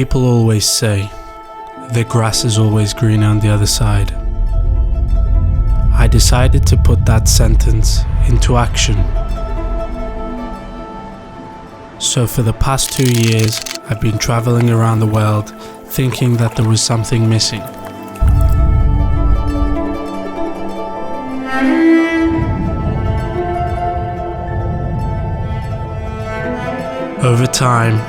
People always say, the grass is always greener on the other side. I decided to put that sentence into action. So for the past 2 years, I've been traveling around the world thinking that there was something missing. Over time,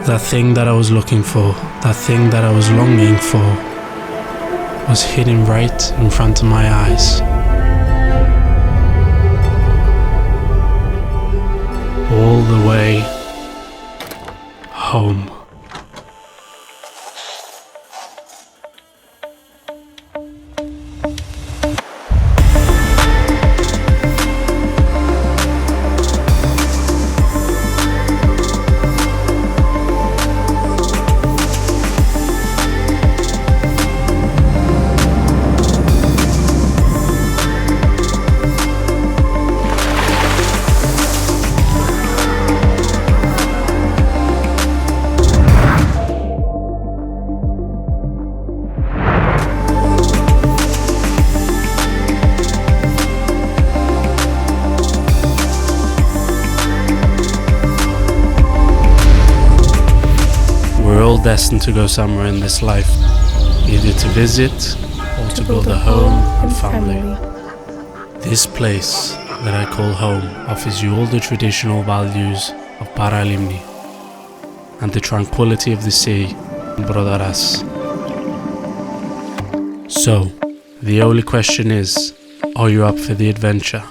that thing that I was looking for, that thing that I was longing for, was hidden right in front of my eyes. All the way home. We're all destined to go somewhere in this life, either to visit or to build a home and family. This place that I call home offers you all the traditional values of Paralimni and the tranquility of the sea in Brodaras. So, the only question is, are you up for the adventure?